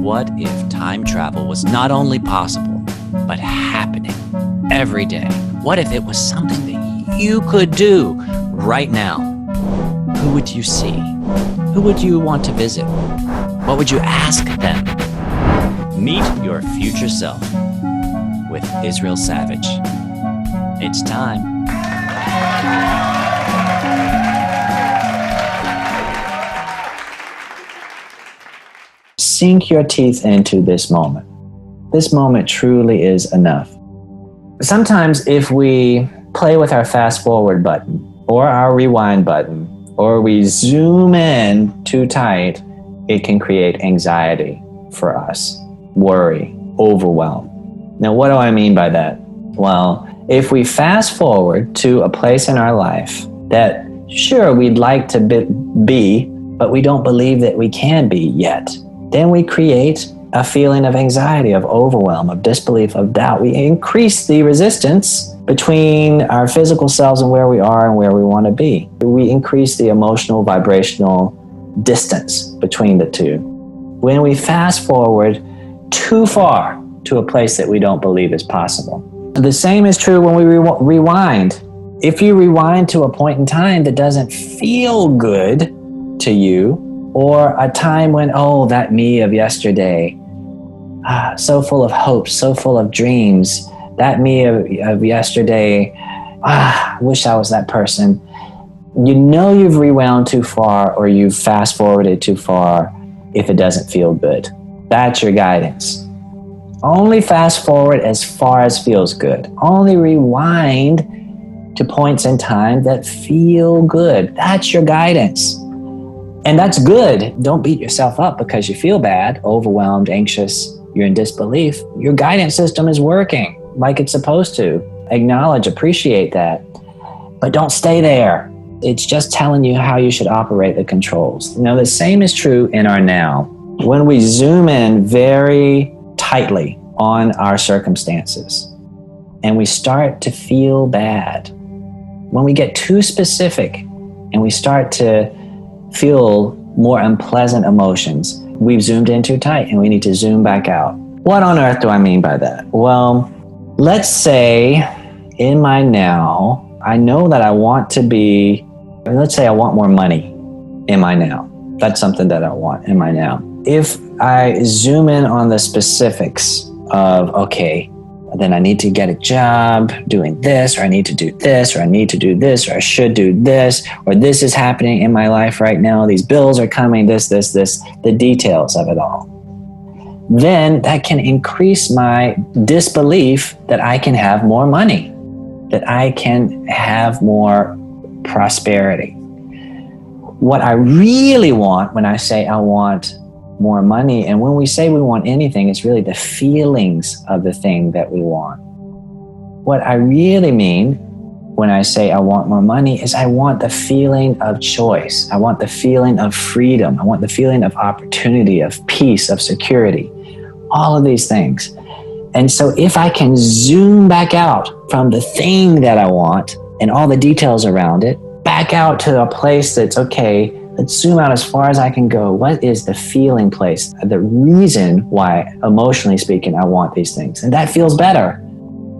What if time travel was not only possible, but happening every day? What if it was something that you could do right now? Who would you see? Who would you want to visit? What would you ask them? Meet your future self with Israel Savage. It's time. Sink your teeth into this moment. This moment truly is enough. Sometimes if we play with our fast forward button or our rewind button, or we zoom in too tight, it can create anxiety for us, worry, overwhelm. Now, what do I mean by that? Well, if we fast forward to a place in our life that sure we'd like to be, but we don't believe that we can be yet, then we create a feeling of anxiety, of overwhelm, of disbelief, of doubt. We increase the resistance between our physical selves and where we are and where we want to be. We increase the emotional, vibrational distance between the two. When we fast forward too far to a place that we don't believe is possible. The same is true when we rewind. If you rewind to a point in time that doesn't feel good to you, or a time when, oh, that me of yesterday, so full of hopes, so full of dreams, that me of yesterday, I wish I was that person. You know you've rewound too far or you've fast forwarded too far if it doesn't feel good. That's your guidance. Only fast forward as far as feels good. Only rewind to points in time that feel good. That's your guidance. And that's good. Don't beat yourself up because you feel bad, overwhelmed, anxious, you're in disbelief. Your guidance system is working like it's supposed to. Acknowledge, appreciate that. But don't stay there. It's just telling you how you should operate the controls. Now, the same is true in our now. When we zoom in very tightly on our circumstances and we start to feel bad, when we get too specific and we start to feel more unpleasant emotions, we've zoomed in too tight and we need to zoom back out. What on earth do I mean by that? Well, let's say in my now, I know that I want to be, let's say I want more money in my now. That's something that I want in my now. If I zoom in on the specifics of, okay, then I need to get a job doing this, or I need to do this, or I need to do this, or I should do this, or this is happening in my life right now. These bills are coming, this, the details of it all. Then that can increase my disbelief that I can have more money, that I can have more prosperity. What I really want when I say I want more money, and when we say we want anything, it's really the feelings of the thing that we want. What I really mean when I say I want more money is I want the feeling of choice. I want the feeling of freedom. I want the feeling of opportunity, of peace, of security, all of these things. And so if I can zoom back out from the thing that I want and all the details around it, back out to a place that's okay, let's zoom out as far as I can go. What is the feeling place? The reason why, emotionally speaking, I want these things. And that feels better.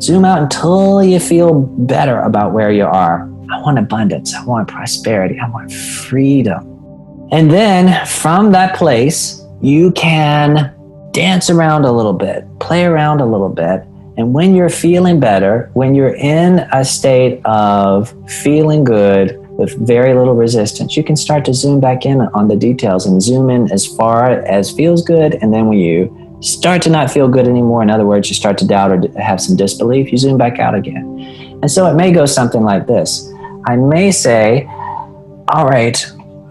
Zoom out until you feel better about where you are. I want abundance. I want prosperity. I want freedom. And then from that place, you can dance around a little bit, play around a little bit. And when you're feeling better, when you're in a state of feeling good, with very little resistance, you can start to zoom back in on the details and zoom in as far as feels good. And then when you start to not feel good anymore, in other words, you start to doubt or have some disbelief, you zoom back out again. And so it may go something like this. I may say, all right,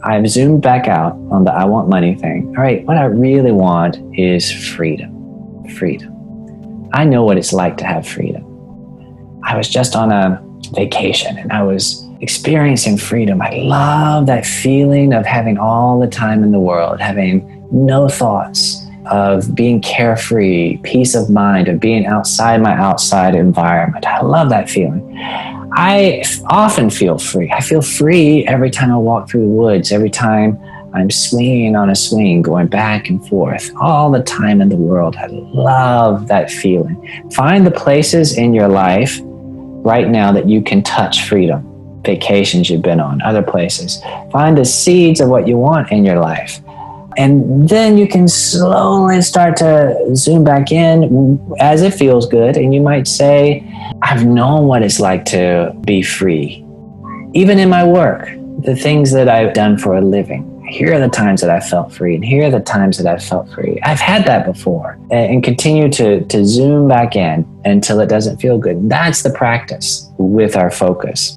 I've zoomed back out on the I want money thing. All right, what I really want is freedom. Freedom. I know what it's like to have freedom. I was just on a vacation and I was experiencing freedom. I love that feeling of having all the time in the world, having no thoughts, of being carefree, peace of mind, of being outside my outside environment. I love that feeling. I often feel free. I feel free every time I walk through the woods, every time I'm swinging on a swing, going back and forth all the time in the world. I love that feeling. Find the places in your life right now that you can touch freedom. Vacations you've been on, other places. Find the seeds of what you want in your life. And then you can slowly start to zoom back in as it feels good. And you might say, I've known what it's like to be free. Even in my work, the things that I've done for a living. Here are the times that I felt free, and here are the times that I felt free. I've had that before, and continue to zoom back in until it doesn't feel good. That's the practice with our focus.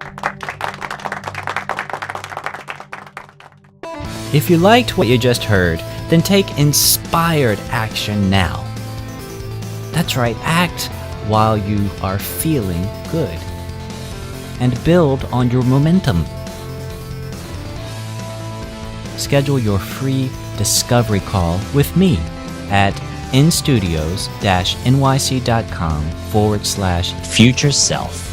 If you liked what you just heard, then take inspired action now. That's right, act while you are feeling good, and build on your momentum. Schedule your free discovery call with me at instudios-nyc.com/future self.